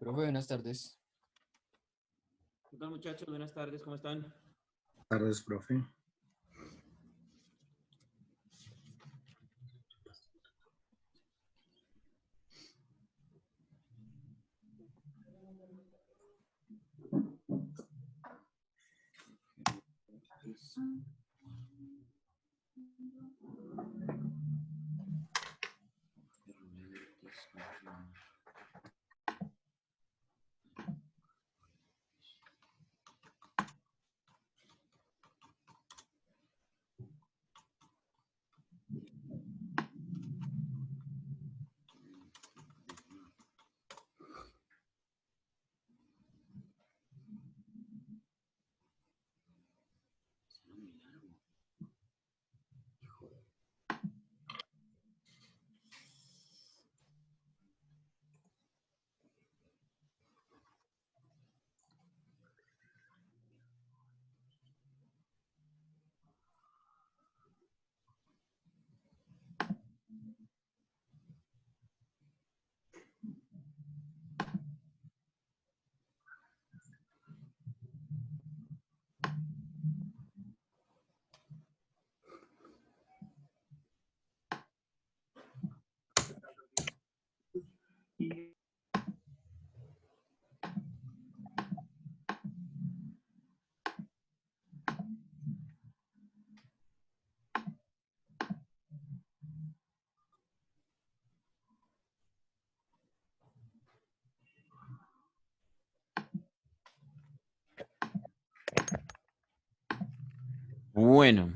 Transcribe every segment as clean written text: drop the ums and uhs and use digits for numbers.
Profe, buenas tardes. ¿Qué tal, muchachos? Buenas tardes, ¿cómo están? Buenas tardes, profe. Bueno.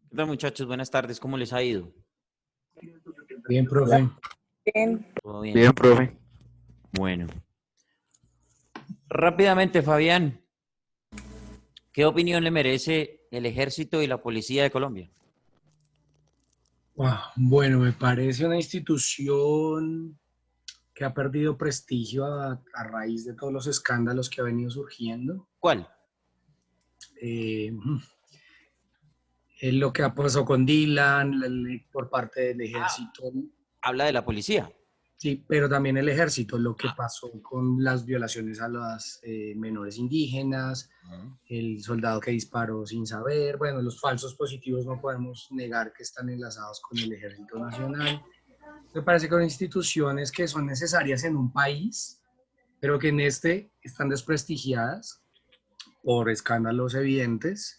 ¿Qué tal, muchachos? Buenas tardes, ¿cómo les ha ido? Bien, profe. Bien. ¿Todo bien? Bien, profe. Bueno. Rápidamente, Fabián, ¿qué opinión le merece el Ejército y la Policía de Colombia? Bueno, me parece una institución que ha perdido prestigio a raíz de todos los escándalos que ha venido surgiendo. ¿Cuál? Lo que ha pasado con Dylan por parte del ejército. Habla de la policía. Sí, pero también el ejército, lo que pasó con las violaciones a las menores indígenas, el soldado que disparó sin saber, bueno, los falsos positivos no podemos negar que están enlazados con el Ejército Nacional. Me parece que son instituciones que son necesarias en un país, pero que en este están desprestigiadas por escándalos evidentes.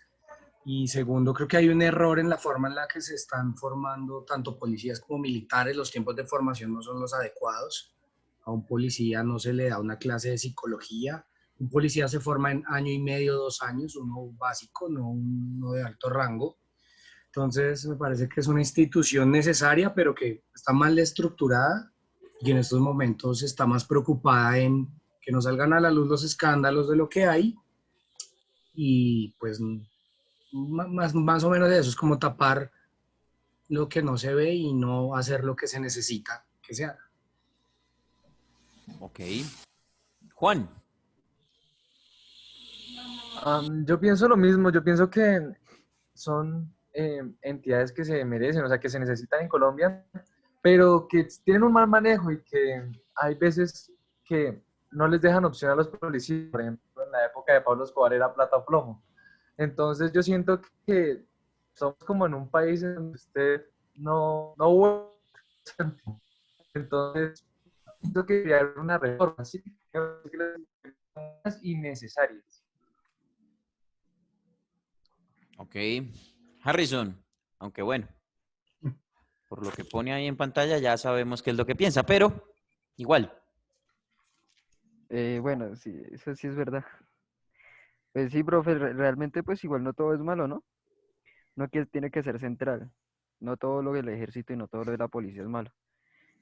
Y segundo, creo que hay un error en la forma en la que se están formando tanto policías como militares. Los tiempos de formación no son los adecuados. A un policía no se le da una clase de psicología. Un policía se forma en año y medio, 2 años, uno básico, no uno de alto rango. Entonces, me parece que es una institución necesaria, pero que está mal estructurada y en estos momentos está más preocupada en que no salgan a la luz los escándalos de lo que hay y pues más o menos eso, es como tapar lo que no se ve y no hacer lo que se necesita que se haga. Ok. Juan. Yo pienso lo mismo, yo pienso que son entidades que se merecen, o sea, que se necesitan en Colombia, pero que tienen un mal manejo y que hay veces que no les dejan opción a los policías. Por ejemplo, en la época de Pablo Escobar era plata o plomo. Entonces yo siento que somos como en un país en donde usted no hubo. Entonces, siento que crear una reforma, ¿sí? Innecesarias. Ok. Harrison, aunque bueno, por lo que pone ahí en pantalla ya sabemos qué es lo que piensa, pero igual. Bueno, sí, eso sí es verdad. Pues sí, profe, realmente pues igual no todo es malo, ¿no? No que tiene que ser central. No todo lo del ejército y no todo lo de la policía es malo.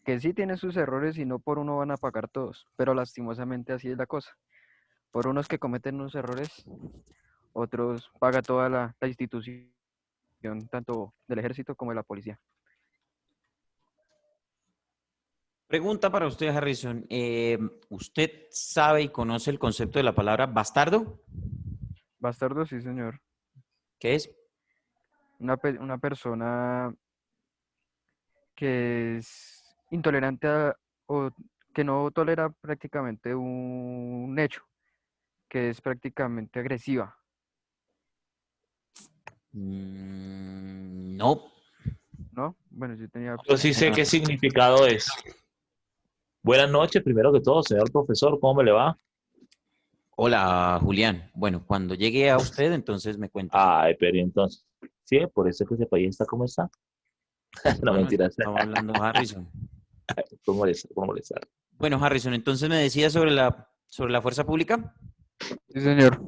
Que sí tiene sus errores y no por uno van a pagar todos, pero lastimosamente así es la cosa. Por unos que cometen unos errores, otros paga toda la institución, tanto del ejército como de la policía. Pregunta para usted, Harrison. ¿Usted sabe y conoce el concepto de la palabra bastardo? Bastardo, sí, señor. ¿Qué es? Una persona que es intolerante o que no tolera prácticamente un hecho, que es prácticamente agresiva. No. ¿No? Bueno, yo tenía Yo sí sé qué significado es. Buenas noches, primero que todo, señor profesor, ¿cómo me le va? Hola, Julián. Bueno, cuando llegue a usted, entonces me cuenta. Ay, pero ¿y entonces, sí, por eso es que ese país está como está. No, No, no, mentiras, estaba hablando Harrison. por molestar, por molestar. Bueno, Harrison, entonces me decía sobre la fuerza pública. Sí, señor.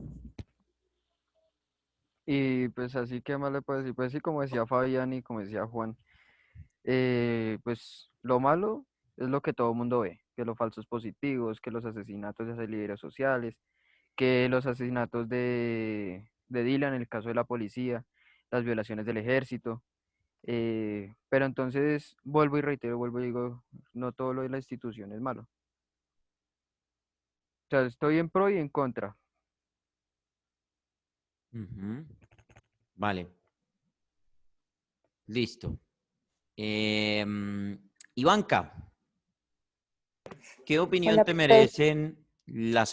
Y pues así que más le puedo decir, pues sí, como decía Fabián y como decía Juan, pues lo malo es lo que todo el mundo ve, que los falsos positivos, que los asesinatos de líderes sociales, que los asesinatos de Dylan, en el caso de la policía, las violaciones del ejército. Pero entonces vuelvo y reitero, vuelvo y digo, no todo lo de la institución es malo. O sea, estoy en pro y en contra. Ujú. Vale, listo. Ivanka, ¿qué opinión Hola, te profe. merecen la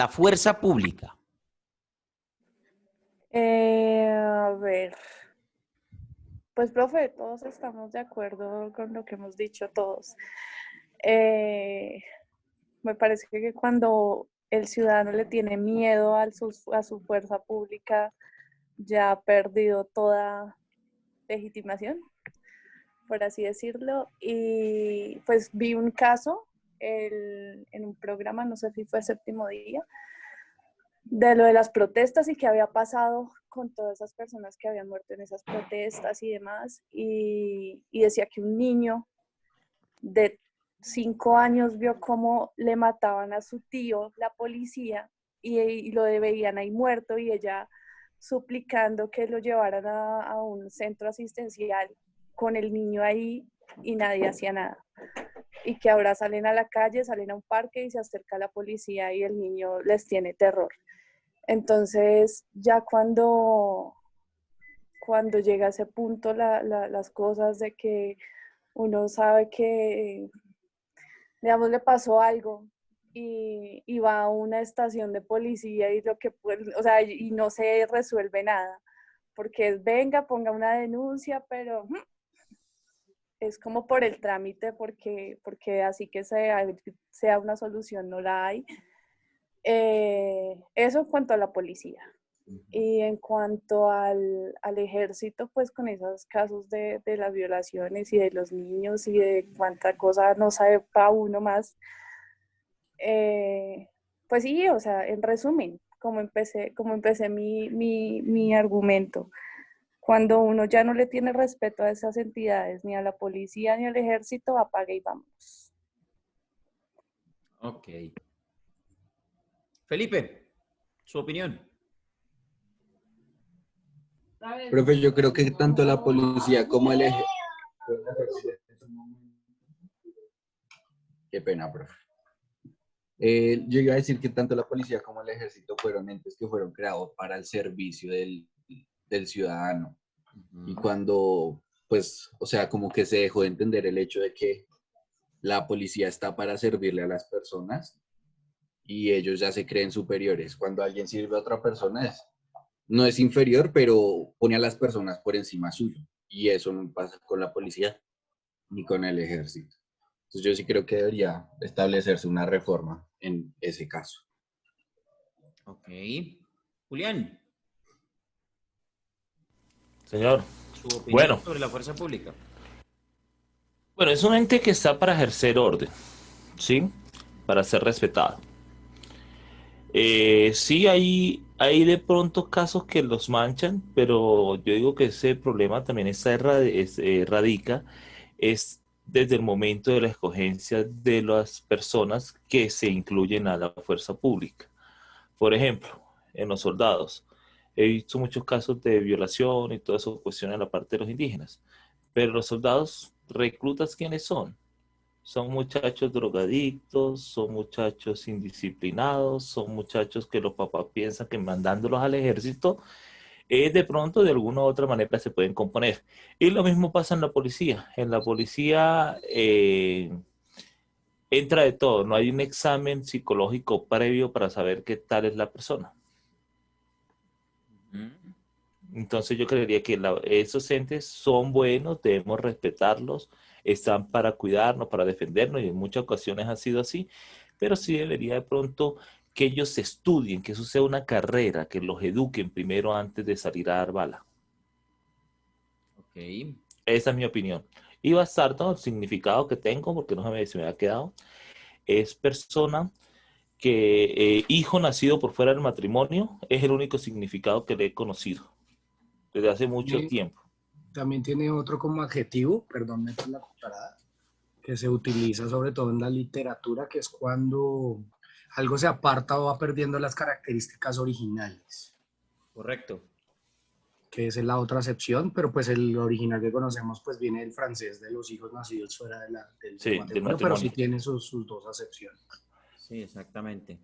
fuerza pública? A ver, pues profe, todos estamos de acuerdo con lo que hemos dicho todos. Eh, Me parece que cuando el ciudadano le tiene miedo a su fuerza pública, ya ha perdido toda legitimación, por así decirlo. Y pues vi un caso en un programa, no sé si fue Séptimo Día, de lo de las protestas y qué había pasado con todas esas personas que habían muerto en esas protestas y demás. Y decía que un niño de 5 años vio cómo le mataban a su tío, la policía, y lo veían ahí muerto y ella suplicando que lo llevaran a un centro asistencial con el niño ahí y nadie hacía nada. Y que ahora salen a la calle, salen a un parque y se acerca la policía y el niño les tiene terror. Entonces, ya cuando llega a ese punto las cosas de que uno sabe que, digamos, le pasó algo y va a una estación de policía y lo que puede, o sea, y no se resuelve nada, porque es, venga, ponga una denuncia, pero es como por el trámite, porque así que sea una solución, no la hay. Eso en cuanto a la policía. Y en cuanto al ejército, pues con esos casos de las violaciones y de los niños y de cuánta cosa no sabe para uno más, pues sí, o sea, en resumen, como empecé mi argumento, cuando uno ya no le tiene respeto a esas entidades, ni a la policía ni al ejército, apague y vámonos. Ok. Felipe, su opinión. Profe, yo creo que tanto la policía como el ejército... Qué pena, profe. Yo iba a decir que tanto la policía como el ejército fueron entes que fueron creados para el servicio del ciudadano. Y cuando, pues, o sea, como que se dejó de entender el hecho de que la policía está para servirle a las personas y ellos ya se creen superiores. Cuando alguien sirve a otra persona, no es inferior, pero pone a las personas por encima suyo. Y eso no pasa con la policía ni con el ejército. Entonces yo sí creo que debería establecerse una reforma en ese caso. Ok. Julián, Señor, su opinión bueno, sobre la fuerza pública. bueno, es un ente que está para ejercer orden, ¿sí? Para ser respetado. Sí, hay de pronto casos que los manchan, pero yo digo que ese problema también radica es desde el momento de la escogencia de las personas que se incluyen a la fuerza pública. Por ejemplo, en los soldados. He visto muchos casos de violación y toda eso cuestiona la parte de los indígenas. Pero los soldados reclutas, ¿quiénes son? Son muchachos drogadictos, son muchachos indisciplinados, son muchachos que los papás piensan que mandándolos al ejército, de pronto de alguna u otra manera se pueden componer. Y lo mismo pasa en la policía. En la policía entra de todo, no hay un examen psicológico previo para saber qué tal es la persona. Entonces yo creería que esos entes son buenos, debemos respetarlos, están para cuidarnos, para defendernos, y en muchas ocasiones ha sido así, pero sí debería de pronto que ellos estudien, que eso sea una carrera, que los eduquen primero antes de salir a dar bala. Ok. Esa es mi opinión. Y bastardo, el significado que tengo, porque no se me ha quedado, es persona que hijo nacido por fuera del matrimonio, es el único significado que le he conocido desde hace mucho tiempo. También tiene otro como adjetivo, perdón, meto la cucharada, que se utiliza sobre todo en la literatura, que es cuando algo se aparta o va perdiendo las características originales, Correcto. que esa es la otra acepción, pero pues el original que conocemos pues viene del francés de los hijos nacidos fuera del Sí, del matrimonio, pero sí matrimonio. tiene sus dos acepciones. Sí, exactamente.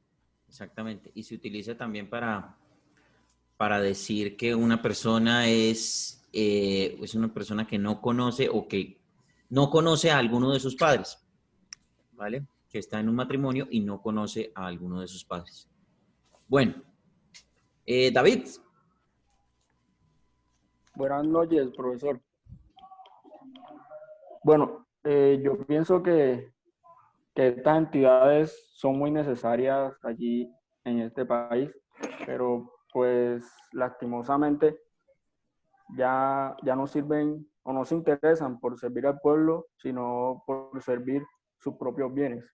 Exactamente. Y se utiliza también para decir que una persona es una persona que no conoce o que no conoce a alguno de sus padres, ¿vale? Que está en un matrimonio y no conoce a alguno de sus padres. Bueno, David. Buenas noches, profesor. Bueno, yo pienso que estas entidades son muy necesarias allí en este país, pero pues lastimosamente ya no sirven o no se interesan por servir al pueblo, sino por servir sus propios bienes.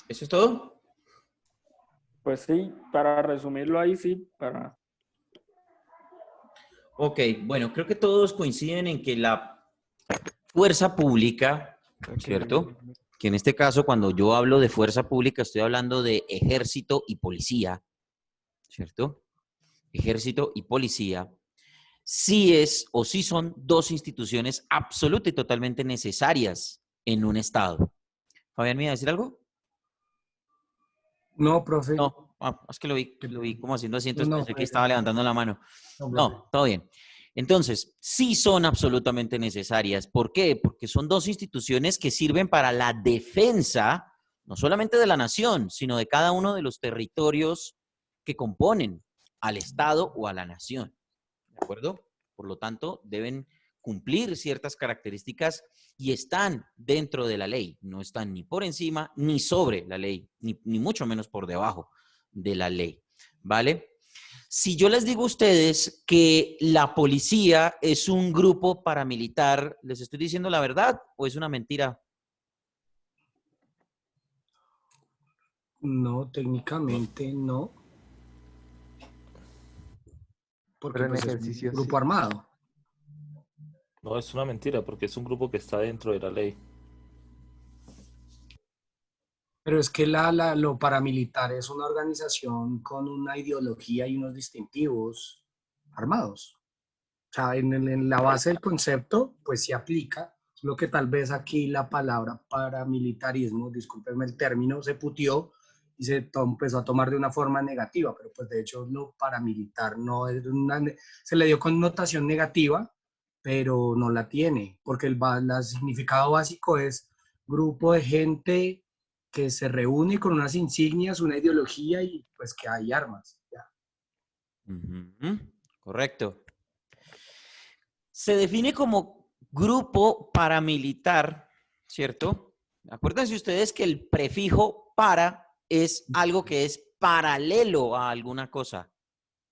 ¿Eso es todo? Pues sí, para resumirlo ahí sí, para... Ok, bueno, creo que todos coinciden en que la fuerza pública, ¿cierto? Que en este caso, cuando yo hablo de fuerza pública, estoy hablando de ejército y policía, ¿cierto? Ejército y policía, sí es o sí son dos instituciones absolutamente y totalmente necesarias en un Estado. Fabián, ¿me iba a decir algo? No, profe. No, es que lo vi como haciendo así, entonces pensé que estaba no. levantando la mano. No, No, todo bien. Entonces, sí son absolutamente necesarias. ¿Por qué? Porque son dos instituciones que sirven para la defensa, no solamente de la nación, sino de cada uno de los territorios que componen al Estado o a la nación. ¿De acuerdo? Por lo tanto, deben cumplir ciertas características y están dentro de la ley. No están ni por encima ni sobre la ley, ni mucho menos por debajo de la ley. ¿Vale? Si yo les digo a ustedes que la policía es un grupo paramilitar, ¿les estoy diciendo la verdad o es una mentira? No, técnicamente no. Porque Pero en pues es ejercicio un grupo sí. armado. No, es una mentira, porque es un grupo que está dentro de la ley. Pero es que lo paramilitar es una organización con una ideología y unos distintivos armados. O sea, en la base del concepto, pues se aplica. Lo que tal vez aquí la palabra paramilitarismo, discúlpenme el término, se putió y empezó a tomar de una forma negativa, pero pues de hecho lo paramilitar no es se le dio connotación negativa, pero no la tiene, porque el significado básico es grupo de gente que se reúne con unas insignias, una ideología y pues que hay armas. Ya. Correcto. Se define como grupo paramilitar, ¿cierto? Acuérdense ustedes que el prefijo para es algo que es paralelo a alguna cosa,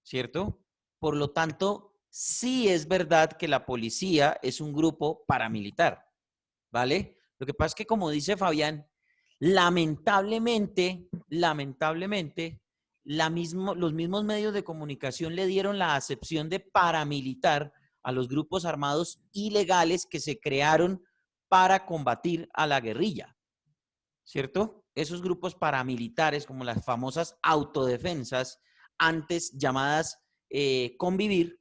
¿cierto? Por lo tanto, sí es verdad que la policía es un grupo paramilitar, ¿vale? Lo que pasa es que, como dice Fabián, lamentablemente, los mismos medios de comunicación le dieron la acepción de paramilitar a los grupos armados ilegales que se crearon para combatir a la guerrilla, ¿cierto? Esos grupos paramilitares, como las famosas autodefensas, antes llamadas Convivir,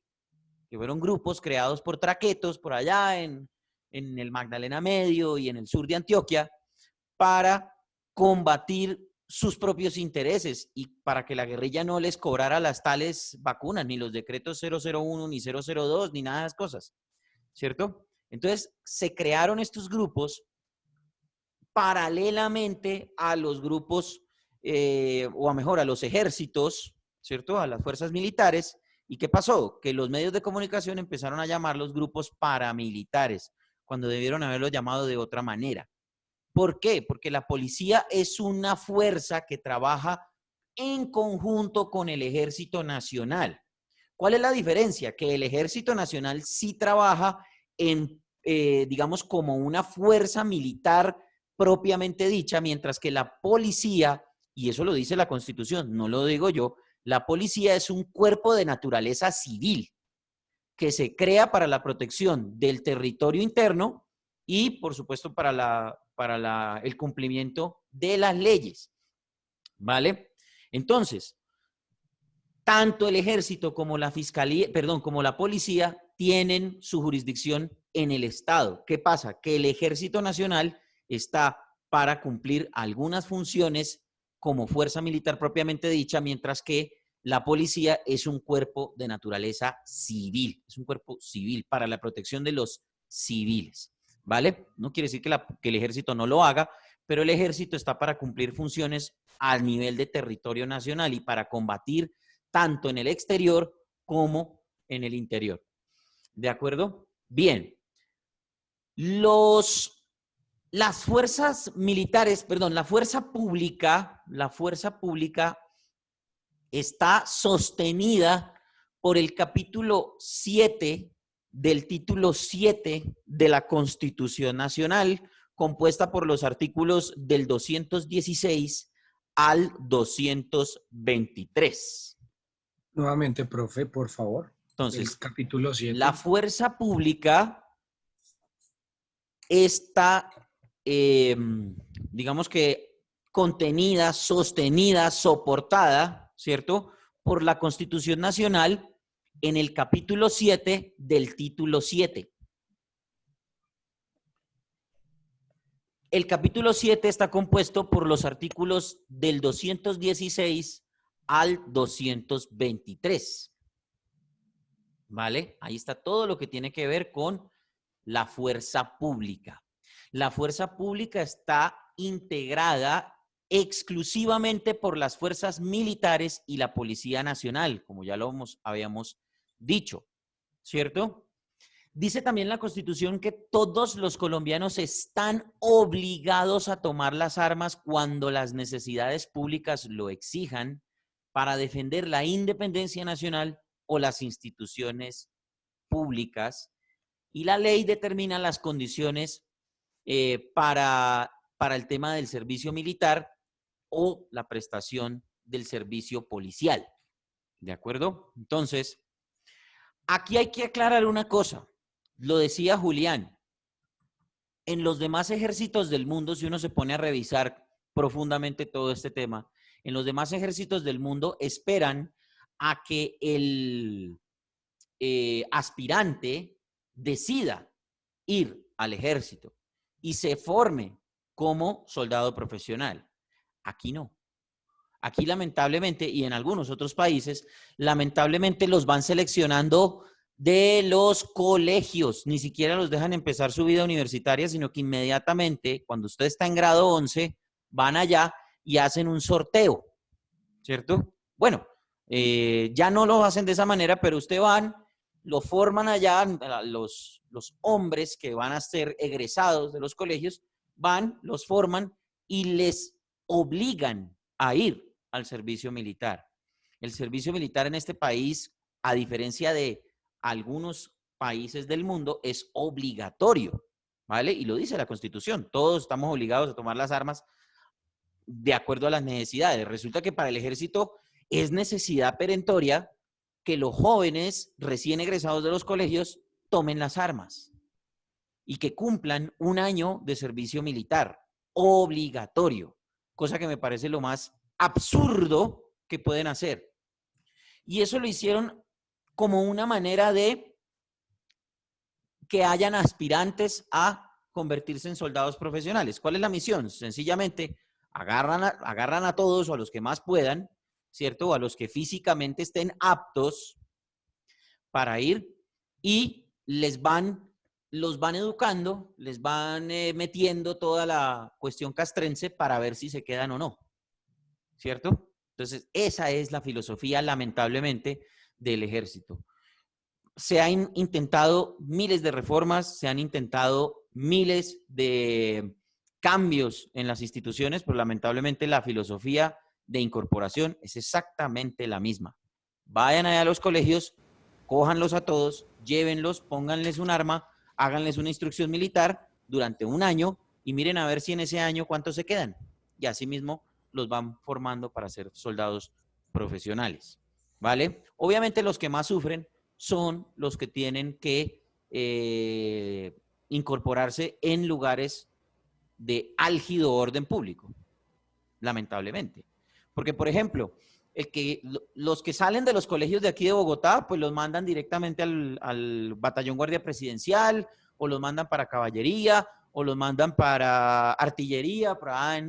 que fueron grupos creados por traquetos por allá en el Magdalena Medio y en el sur de Antioquia, para combatir sus propios intereses y para que la guerrilla no les cobrara las tales vacunas, ni los decretos 001, ni 002, ni nada de esas cosas, ¿cierto? Entonces, se crearon estos grupos paralelamente a los grupos, o a mejor, a los ejércitos, ¿cierto? A las fuerzas militares. ¿Y qué pasó? Que los medios de comunicación empezaron a llamar los grupos paramilitares, cuando debieron haberlo llamado de otra manera. ¿Por qué? Porque la policía es una fuerza que trabaja en conjunto con el Ejército Nacional. ¿Cuál es la diferencia? Que el Ejército Nacional sí trabaja en, digamos, como una fuerza militar propiamente dicha, mientras que la policía, y eso lo dice la Constitución, no lo digo yo, la policía es un cuerpo de naturaleza civil que se crea para la protección del territorio interno y, por supuesto, para el cumplimiento de las leyes. ¿Vale? Entonces, tanto el ejército como la fiscalía, perdón, como la policía tienen su jurisdicción en el Estado. ¿Qué pasa? Que el Ejército Nacional está para cumplir algunas funciones como fuerza militar propiamente dicha, mientras que la policía es un cuerpo de naturaleza civil, es un cuerpo civil para la protección de los civiles, ¿vale? No quiere decir que el ejército no lo haga, pero el ejército está para cumplir funciones a nivel de territorio nacional y para combatir tanto en el exterior como en el interior. ¿De acuerdo? Bien. Las fuerzas militares, perdón, la fuerza pública está sostenida por el capítulo 7 del título 7 de la Constitución Nacional, compuesta por los artículos del 216 al 223. Nuevamente, profe, por favor. Entonces, el capítulo 7. La fuerza pública está, digamos que contenida, sostenida, soportada, ¿cierto?, por la Constitución Nacional en el capítulo 7 del título 7. El capítulo 7 está compuesto por los artículos del 216 al 223. ¿Vale? Ahí está todo lo que tiene que ver con la fuerza pública. La fuerza pública está integrada exclusivamente por las fuerzas militares y la Policía Nacional, como ya lo habíamos dicho, ¿cierto? Dice también la Constitución que todos los colombianos están obligados a tomar las armas cuando las necesidades públicas lo exijan para defender la independencia nacional o las instituciones públicas, y la ley determina las condiciones para el tema del servicio militar o la prestación del servicio policial. ¿De acuerdo? Entonces, aquí hay que aclarar una cosa. Lo decía Julián. En los demás ejércitos del mundo, si uno se pone a revisar profundamente todo este tema, en los demás ejércitos del mundo esperan a que el aspirante decida ir al ejército y se forme como soldado profesional. Aquí no. Aquí lamentablemente, y en algunos otros países, lamentablemente los van seleccionando de los colegios. Ni siquiera los dejan empezar su vida universitaria, sino que inmediatamente, cuando usted está en grado 11, van allá y hacen un sorteo, ¿cierto? Bueno, ya no lo hacen de esa manera, pero usted van, lo forman allá, los hombres que van a ser egresados de los colegios, van, los forman y les obligan a ir al servicio militar. El servicio militar en este país, a diferencia de algunos países del mundo, es obligatorio, ¿vale? Y lo dice la Constitución, todos estamos obligados a tomar las armas de acuerdo a las necesidades. Resulta que para el ejército es necesidad perentoria que los jóvenes recién egresados de los colegios tomen las armas y que cumplan un año de servicio militar obligatorio, cosa que me parece lo más absurdo que pueden hacer. Y eso lo hicieron como una manera de que hayan aspirantes a convertirse en soldados profesionales. ¿Cuál es la misión? Sencillamente agarran a todos o a los que más puedan, ¿cierto? O a los que físicamente estén aptos para ir y los van educando, les van metiendo toda la cuestión castrense para ver si se quedan o no, ¿cierto? Entonces, esa es la filosofía, lamentablemente, del ejército. Se han intentado miles de reformas, se han intentado miles de cambios en las instituciones, pero lamentablemente la filosofía de incorporación es exactamente la misma. Vayan allá a los colegios, cójanlos a todos, llévenlos, pónganles un arma, háganles una instrucción militar durante un año y miren a ver si en ese año cuántos se quedan. Y así mismo los van formando para ser soldados profesionales, ¿vale? Obviamente los que más sufren son los que tienen que incorporarse en lugares de álgido orden público, lamentablemente. Porque, por ejemplo, los que salen de los colegios de aquí de Bogotá, pues los mandan directamente al batallón guardia presidencial, o los mandan para caballería, o los mandan para artillería, para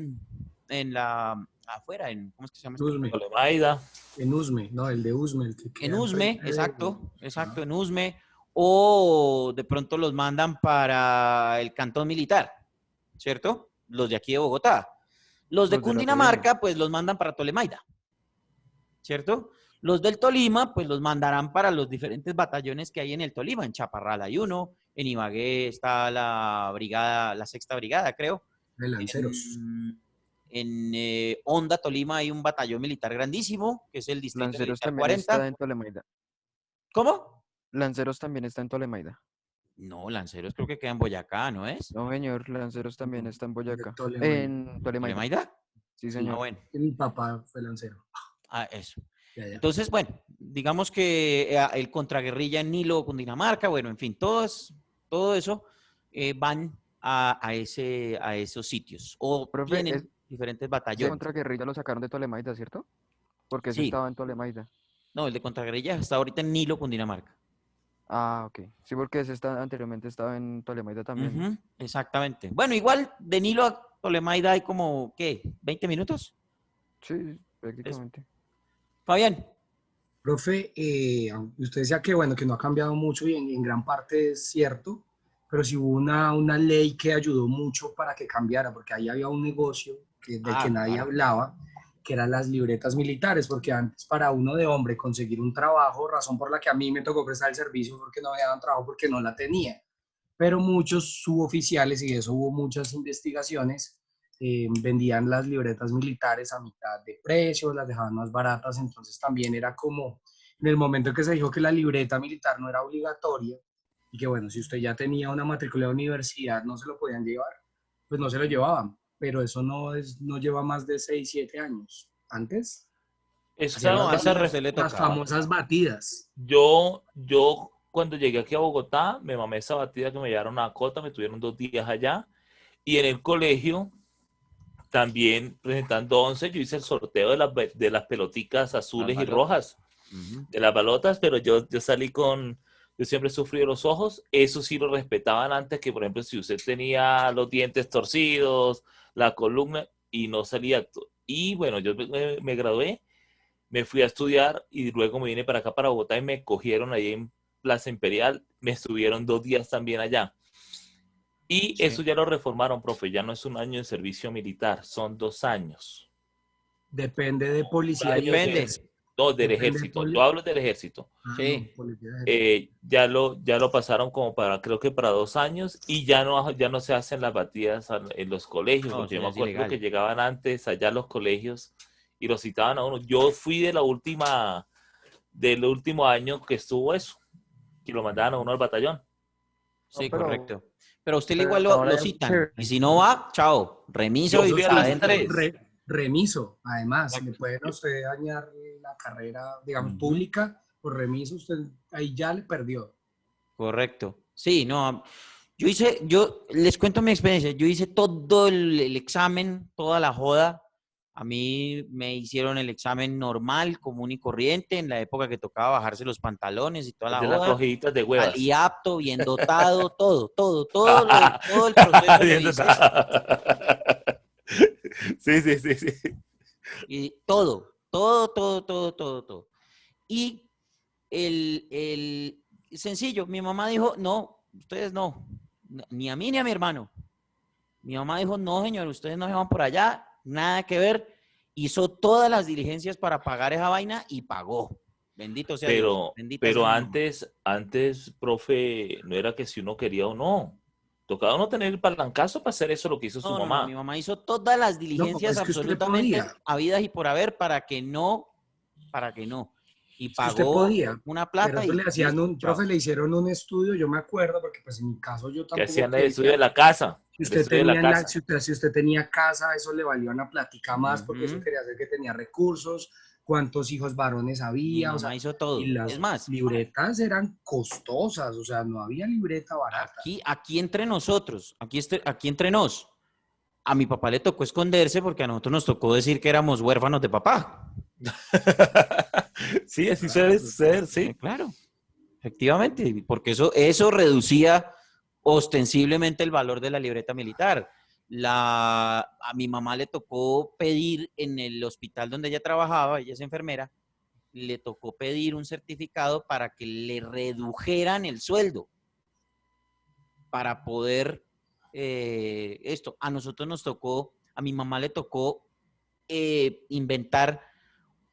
afuera, ¿cómo es que se llama? Usme. Tolemaida. En Usme, no, el de Usme. El que En queda Usme, enfrente exacto, Ajá. en Usme, o de pronto los mandan para el cantón militar, ¿cierto? Los de aquí de Bogotá. Los de Los de la Cundinamarca, pues los mandan para Tolemaida, ¿cierto? Los del Tolima, pues los mandarán para los diferentes batallones que hay en el Tolima. En Chaparral hay uno, en Ibagué está la brigada, la sexta brigada, creo. De Lanceros. En Honda, Tolima, hay un batallón militar grandísimo, que es el Distrito Lanceros Militar también está 40. en Tolemaida. ¿Cómo? Lanceros también está en Tolemaida. No, Lanceros creo que queda en Boyacá, ¿no es? No, señor, Lanceros también está en Boyacá. Tolemaida. En Tolemaida. ¿Tolemaida? Sí, Ah, señor. bueno. Mi papá fue lancero. Eso. Ya. Entonces, bueno, digamos que el contraguerrilla en Nilo, Cundinamarca, bueno, en fin, todo eso van a esos sitios. O Profe, tienen diferentes ese batallones. contraguerrilla lo sacaron de Tolemaida, ¿cierto? Porque ese Sí. estaba en Tolemaida. No, el de contraguerrilla está ahorita en Nilo, Cundinamarca. Ah, ok. Sí, porque ese anteriormente estaba en Tolemaida también. ¿no? Ujú, exactamente. Bueno, igual de Nilo a Tolemaida hay como, ¿qué? ¿20 minutos? Sí, prácticamente. Fabián. Profe, usted decía que, bueno, que no ha cambiado mucho y en gran parte es cierto, pero sí hubo una ley que ayudó mucho para que cambiara, porque ahí había un negocio del que nadie claro. hablaba, que eran las libretas militares, porque antes para uno de hombre conseguir un trabajo, razón por la que a mí me tocó prestar el servicio, porque no había dado trabajo, porque no la tenía. Pero muchos suboficiales, y de eso hubo muchas investigaciones, vendían las libretas militares a mitad de precio, las dejaban más baratas, entonces también era como, en el momento en que se dijo que la libreta militar no era obligatoria, y que bueno, si usted ya tenía una matrícula de universidad no se lo podían llevar, pues no se lo llevaban, pero eso no lleva más de 6, 7 años. Antes, hacían No, las, a las, usted le las tocaba. famosas batidas. Yo cuando llegué aquí a Bogotá, me mamé esa batida que me llevaron a Cota, me tuvieron 2 días allá. Y en el colegio, también presentando 11, yo hice el sorteo de las peloticas azules y balotas. rojas, Ujú. de las balotas, pero yo salí yo siempre sufrí de los ojos. Eso sí lo respetaban antes, que por ejemplo, si usted tenía los dientes torcidos, la columna, y no salía. Y bueno, yo me gradué, me fui a estudiar y luego me vine para acá, para Bogotá, y me cogieron ahí en Plaza Imperial. Me estuvieron 2 días también allá. Y Sí. eso ya lo reformaron, profe. Ya no es un año de servicio militar, son 2 años. Depende de policía y Depende. ejército. No, del Depende ejército. Yo hablo del ejército. Sí. No, policía y ejército. Ya lo pasaron como creo que para 2 años, y ya no se hacen las batidas en los colegios, No, porque eso yo ya me es acuerdo ilegal. que llegaban antes allá a los colegios y los citaban a uno. Yo fui del último año que estuvo eso, que lo mandaban a uno al batallón. Sí, pero- correcto. Pero a usted pero igual ahora lo es citan. chévere. Y si no va, chao. Remiso Yo y fui a para las adentro. 3. Remiso, además, Exacto. le pueden a usted dañar la carrera, digamos, Ujú. pública, por remiso, usted ahí ya le perdió. Correcto. Sí, no. Yo les cuento mi experiencia. Yo hice todo el examen, toda la joda. A mí me hicieron el examen normal, común y corriente, en la época que tocaba bajarse los pantalones y toda la De las joda. cogiditas de huevas. Salí apto, bien dotado, todo el proceso lo Bien hice. dotado. Sí, sí, sí, sí. Y todo. Y el sencillo, mi mamá dijo, no, ustedes no, ni a mí ni a mi hermano. Mi mamá dijo, no, señor, ustedes no se van por allá, nada que ver. Hizo todas las diligencias para pagar esa vaina y pagó. Bendito sea Dios, bendita sea Pero mi mamá. antes, profe, no era que si uno quería o no. Tocaba uno tener el palancazo para hacer eso lo que hizo su No, mi mamá. mamá hizo todas las No, diligencias es que usted absolutamente podía, habidas y por haber para que no. Y es que usted pagó podía, una pero plata eso le y hacían listo, un, profe, chao. le hicieron un estudio, yo me acuerdo, porque pues en mi caso yo Que tampoco hacían el estudio de quería. la casa. Si El usted estudio de la tenía, casa. si usted tenía casa, eso le valía una plática más, porque eso Ujú. quería decir que tenía recursos, cuántos hijos varones Mi había, o sea, mamá hizo y todo. Es las más, libretas eran costosas, o sea, no había libreta barata. aquí entre nosotros, aquí entre nos, a mi papá le tocó esconderse porque a nosotros nos tocó decir que éramos huérfanos de papá. Sí, así Claro, suele ser, sí. Claro, efectivamente, porque eso reducía ostensiblemente el valor de la libreta militar. A mi mamá le tocó pedir en el hospital donde ella trabajaba, ella es enfermera, le tocó pedir un certificado para que le redujeran el sueldo para poder esto. A nosotros nos tocó, a mi mamá le tocó inventar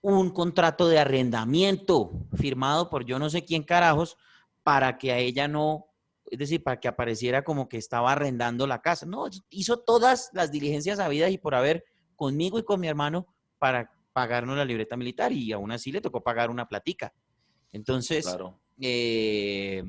un contrato de arrendamiento firmado por yo no sé quién carajos para que a ella no, es decir, para que apareciera como que estaba arrendando la casa. No, hizo todas las diligencias habidas y por haber conmigo y con mi hermano para pagarnos la libreta militar y aún así le tocó pagar una platica. Entonces, Claro. eh,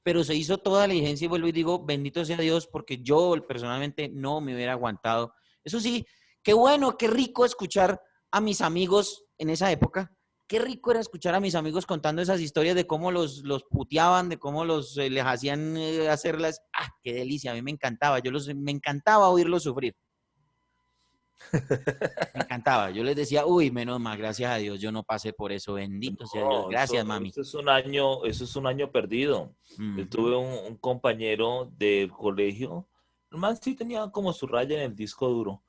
pero se hizo toda la diligencia y vuelvo y digo, bendito sea Dios, porque yo personalmente no me hubiera aguantado. Eso sí, qué bueno, qué rico escuchar a mis amigos en esa época. Qué rico era escuchar a mis amigos contando esas historias de cómo los puteaban, de cómo les hacían hacerlas. ¡Ah, qué delicia! A mí me encantaba, me encantaba oírlos sufrir. Me encantaba. Yo les decía, uy, menos mal, gracias a Dios, yo no pasé por eso. Bendito sea Dios. No, Gracias, mami. eso es un año perdido. Yo Ujú. tuve un compañero del colegio. El man sí tenía como su raya en el disco duro.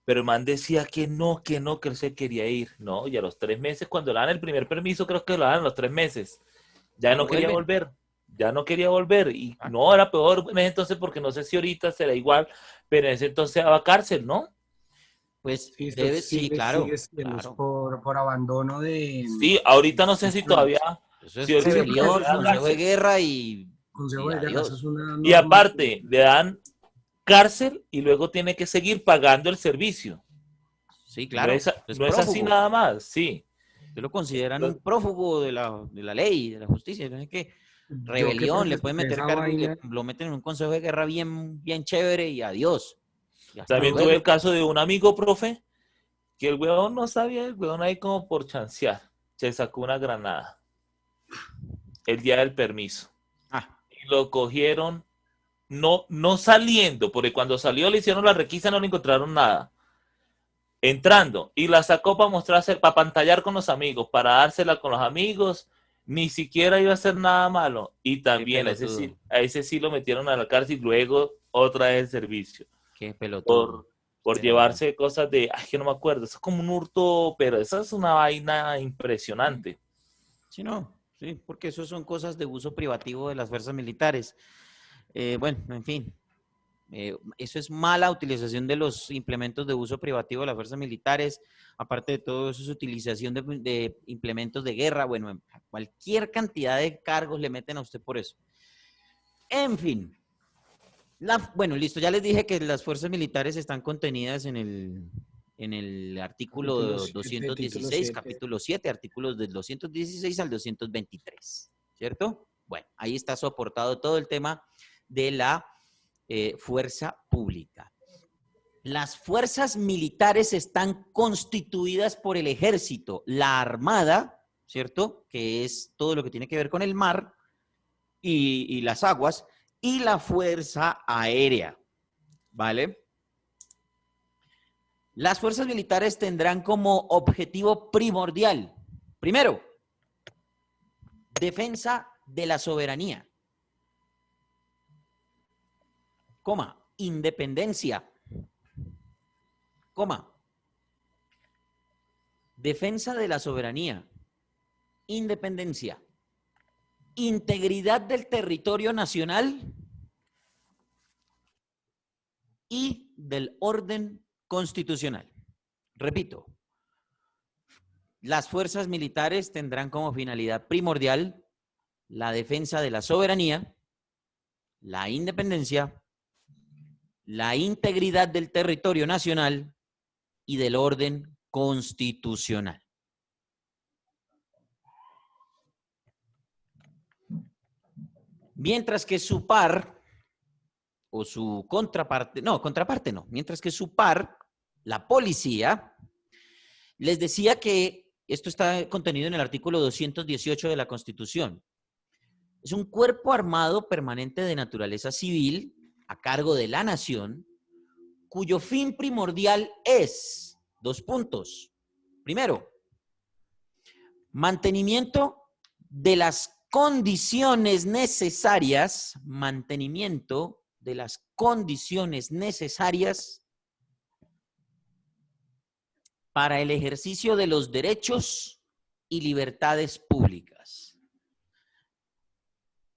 Pero el man decía que no, que él se quería ir. No, y a los 3 meses, cuando le dan el primer permiso, creo que lo dan a los 3 meses. Ya No, no quería vuelven. volver. Ya no quería volver. Y Ah, no, era peor en ese entonces, porque no sé si ahorita será igual, pero en ese entonces daba cárcel, ¿no? pues Sí, eso debe, sí, sigue claro, siendo es claro. por abandono de Sí, ahorita no sé si todavía, instrucciones. Eso si es ahorita Sí, porque eso rebelión, es da una consejo de cárcel. guerra y, consejo y de guerra, eso es adiós. una Y norma. aparte, le dan cárcel y luego tiene que seguir pagando el servicio. Sí, No claro. es, Es no es así prófugo. nada más, sí. Usted lo consideran un Entonces, prófugo de la ley, de la justicia. No sé qué. Yo que Rebelión, le pueden profesé meter esa cargo, vaina, lo meten en un consejo de guerra bien, bien chévere y adiós. Y hasta también tuve luego. el caso de un amigo, profe, que el huevón no sabía, el huevón ahí como por chancear, se sacó una granada el día del permiso. Ah, Y lo cogieron, no saliendo, porque cuando salió le hicieron la requisa, no le encontraron nada. Entrando, y la sacó para mostrarse, para pantallar con los amigos, para dársela con los amigos, ni siquiera iba a hacer nada malo. Y qué también pelotudo. a ese sí lo metieron a la cárcel y luego otra vez el servicio. Qué pelotudo. Por Pero bueno. llevarse cosas de, ay, que no me acuerdo, eso es como un hurto, pero esa es una vaina impresionante. Sí, no, sí, porque eso son cosas de uso privativo de las fuerzas militares. Bueno, en fin, eso es mala utilización de los implementos de uso privativo de las fuerzas militares. Aparte de todo, eso es utilización de implementos de guerra. Bueno, cualquier cantidad de cargos le meten a usted por eso. En fin, bueno, listo, ya les dije que las fuerzas militares están contenidas en el capítulo artículo 7, título 216, 7. capítulo 7, artículos del 216 al 223, ¿cierto? Bueno, ahí está soportado todo el tema de la fuerza pública. Las fuerzas militares están constituidas por el ejército, la armada, ¿cierto? Que es todo lo que tiene que ver con el mar y las aguas, y la fuerza aérea, ¿vale? Las fuerzas militares tendrán como objetivo primordial, primero, defensa de la soberanía, independencia, coma, defensa de la soberanía, independencia, integridad del territorio nacional y del orden constitucional. Repito, las fuerzas militares tendrán como finalidad primordial la defensa de la soberanía, la independencia, la integridad del territorio nacional y del orden constitucional. Mientras que su par, o su contraparte, no, mientras que su par, la policía, les decía que esto está contenido en el artículo 218 de la Constitución. Es un cuerpo armado permanente de naturaleza civil a cargo de la nación, cuyo fin primordial es, 2 puntos. Primero, mantenimiento de las condiciones necesarias, para el ejercicio de los derechos y libertades públicas.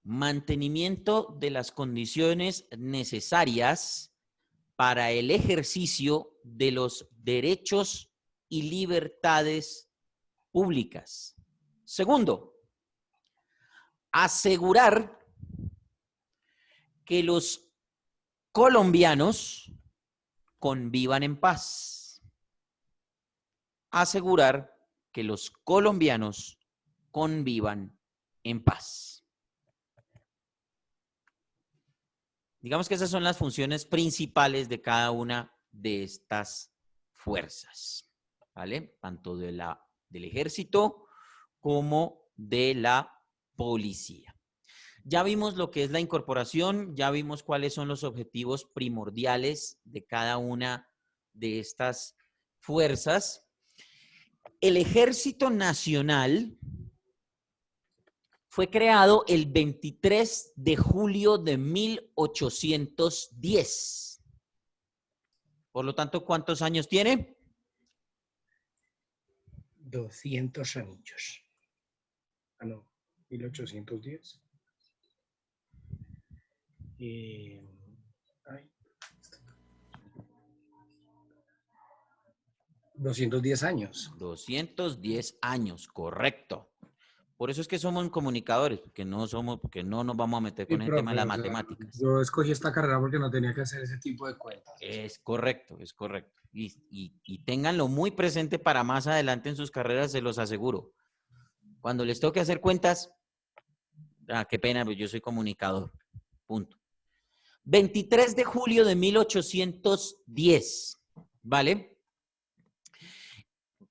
Mantenimiento de las condiciones necesarias para el ejercicio de los derechos y libertades públicas. Segundo, asegurar que los colombianos convivan en paz. Asegurar que los colombianos convivan en paz. Digamos que esas son las funciones principales de cada una de estas fuerzas, ¿vale? Tanto del ejército como de la policía. Ya vimos lo que es la incorporación, ya vimos cuáles son los objetivos primordiales de cada una de estas fuerzas. El Ejército Nacional fue creado el 23 de julio de 1810. Por lo tanto, ¿cuántos años tiene? 200 anillos. Ah, no, 1810. 210 años. 210 años, correcto. Por eso es que somos comunicadores, porque no nos vamos a meter con el tema de las matemáticas. Yo escogí esta carrera porque no tenía que hacer ese tipo de cuentas. Es correcto, es correcto. Y ténganlo muy presente para más adelante en sus carreras, se los aseguro. Cuando les toque hacer cuentas, qué pena, pero yo soy comunicador. Punto. 23 de julio de 1810, ¿vale?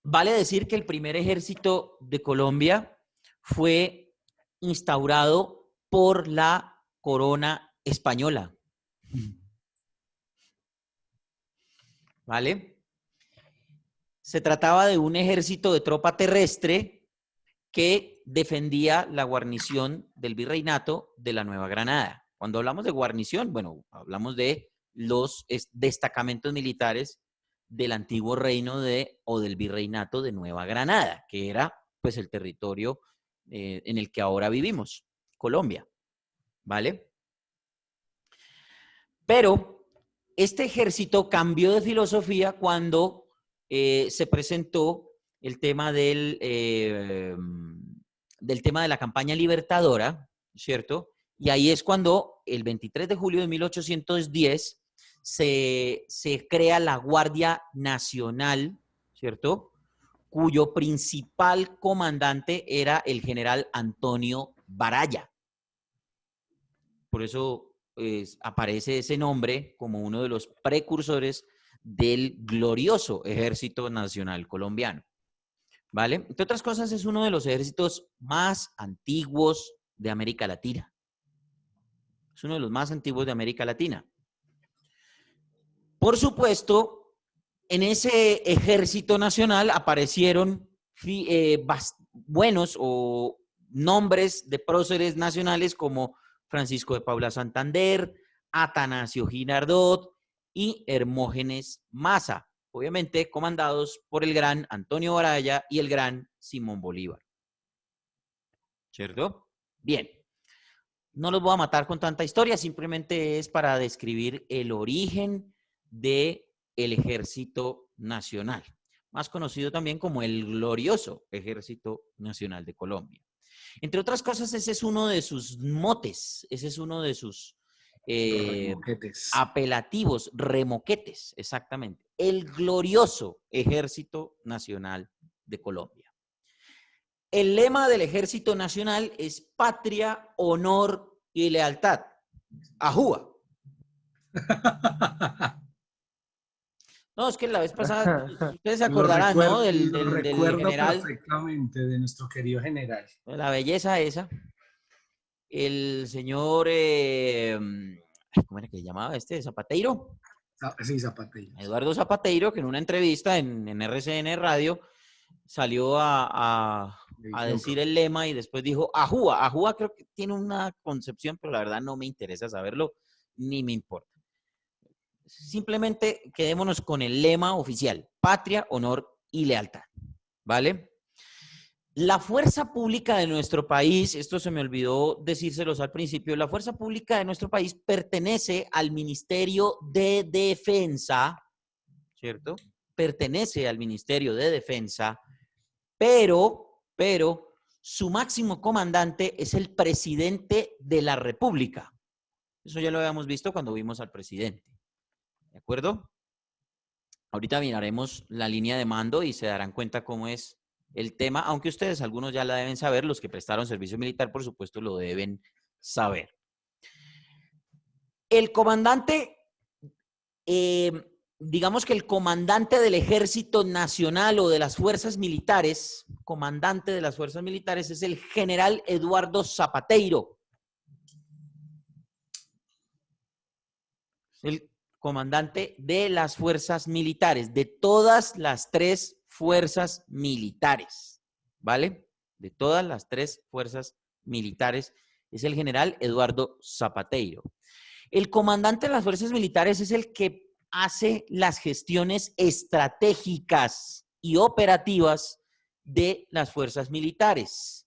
Vale decir que el primer ejército de Colombia fue instaurado por la corona española. ¿Vale? Se trataba de un ejército de tropa terrestre que defendía la guarnición del virreinato de la Nueva Granada. Cuando hablamos de guarnición, bueno, hablamos de los destacamentos militares del antiguo reino o del virreinato de Nueva Granada, que era pues el territorio en el que ahora vivimos, Colombia, ¿vale? Pero este ejército cambió de filosofía cuando se presentó el tema del tema de la campaña libertadora, ¿cierto? Y ahí es cuando el 23 de julio de 1810 se crea la Guardia Nacional, ¿cierto? Cuyo principal comandante era el general Antonio Baraya. Por eso aparece ese nombre como uno de los precursores del glorioso Ejército Nacional Colombiano, ¿vale? Entre otras cosas, es uno de los ejércitos más antiguos de América Latina. Es uno de los más antiguos de América Latina. Por supuesto, en ese Ejército Nacional aparecieron buenos o nombres de próceres nacionales como Francisco de Paula Santander, Atanasio Girardot y Hermógenes Maza. obviamente comandados por el gran Antonio Baraya y el gran Simón Bolívar. ¿Cierto? Bien. No los voy a matar con tanta historia, simplemente es para describir el origen del Ejército Nacional, más conocido también como el glorioso Ejército Nacional de Colombia. Entre otras cosas, ese es uno de sus motes, ese es uno de sus apelativos, remoquetes, exactamente. El glorioso Ejército Nacional de Colombia. El lema del Ejército Nacional es patria, honor y lealtad. ¡Ajúa! No, es que la vez pasada, ustedes se acordarán, ¿no? Del general. Perfectamente, de nuestro querido general. La belleza esa. El señor, ¿cómo era que se llamaba este? ¿Zapateiro? Sí, Zapateiro. Eduardo Zapateiro, que en una entrevista en RCN Radio salió a decir el lema y después dijo ajúa. Ajúa creo que tiene una concepción, pero la verdad no me interesa saberlo, ni me importa. Simplemente quedémonos con el lema oficial: patria, honor y lealtad. ¿Vale? La fuerza pública de nuestro país, esto se me olvidó decírselos al principio, la fuerza pública de nuestro país pertenece al Ministerio de Defensa, ¿cierto? Pertenece al Ministerio de Defensa, pero su máximo comandante es el presidente de la República. Eso ya lo habíamos visto cuando vimos al presidente. ¿De acuerdo? Ahorita miraremos la línea de mando y se darán cuenta cómo es el tema, aunque ustedes algunos ya la deben saber, los que prestaron servicio militar, por supuesto, lo deben saber. El comandante, digamos que el comandante del Ejército Nacional o de las Fuerzas Militares, comandante de las Fuerzas Militares es el general Eduardo Zapateiro. El comandante de las fuerzas militares, de todas las tres fuerzas militares, ¿vale? De todas las tres fuerzas militares es el general Eduardo Zapateiro. El comandante de las fuerzas militares es el que hace las gestiones estratégicas y operativas de las fuerzas militares.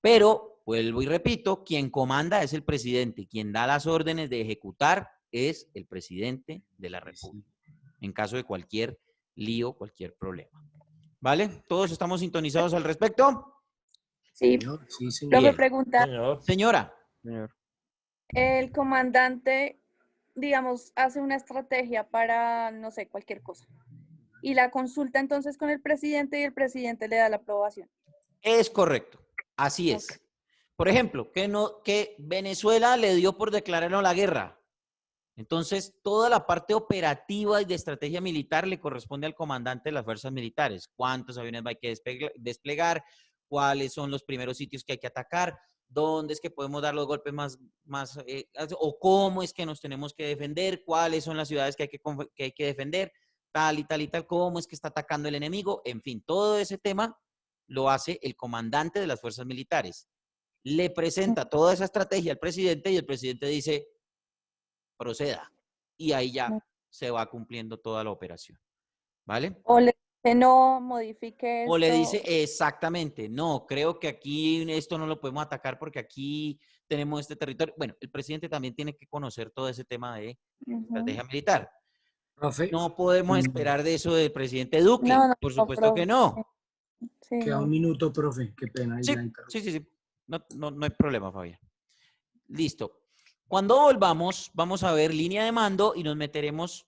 Pero, vuelvo y repito, quien comanda es el presidente, quien da las órdenes de ejecutar es el presidente de la República, en caso de cualquier lío, cualquier problema. ¿Vale? ¿Todos estamos sintonizados al respecto? Sí. Sí, señor. Lo que pregunta, Señora. Señor. el comandante, digamos, hace una estrategia para, no sé, cualquier cosa. Y la consulta entonces con el presidente y el presidente le da la aprobación. Es correcto. Así es. Ok. Por ejemplo, que Venezuela le dio por declararnos la guerra. Entonces, toda la parte operativa y de estrategia militar le corresponde al comandante de las fuerzas militares. ¿Cuántos aviones hay que desplegar? ¿Cuáles son los primeros sitios que hay que atacar? ¿Dónde es que podemos dar los golpes o cómo es que nos tenemos que defender? ¿Cuáles son las ciudades que hay que defender? Tal y tal y tal. ¿Cómo es que está atacando el enemigo? En fin, todo ese tema lo hace el comandante de las fuerzas militares. Le presenta toda esa estrategia al presidente y el presidente dice: proceda. Y ahí ya se va cumpliendo toda la operación. ¿Vale? O le dice no, modifique esto. O le dice exactamente, no, creo que aquí esto no lo podemos atacar porque aquí tenemos este territorio. Bueno, el presidente también tiene que conocer todo ese tema de estrategia militar. Profe, No podemos esperar de eso del presidente Duque. No, Por supuesto que no. Sí, queda no. un minuto, profe. Qué pena. Sí, ya interrumpí. sí. No hay problema, Fabián. Listo. Cuando volvamos, vamos a ver línea de mando y nos meteremos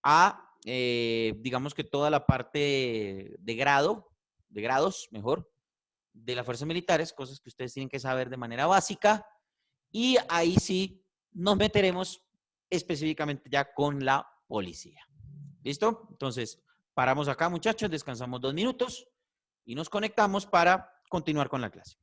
a, digamos que toda la parte de grados, mejor, de las fuerzas militares, cosas que ustedes tienen que saber de manera básica. Y ahí sí nos meteremos específicamente ya con la policía. ¿Listo? Entonces, paramos acá, muchachos, descansamos 2 minutos y nos conectamos para continuar con la clase.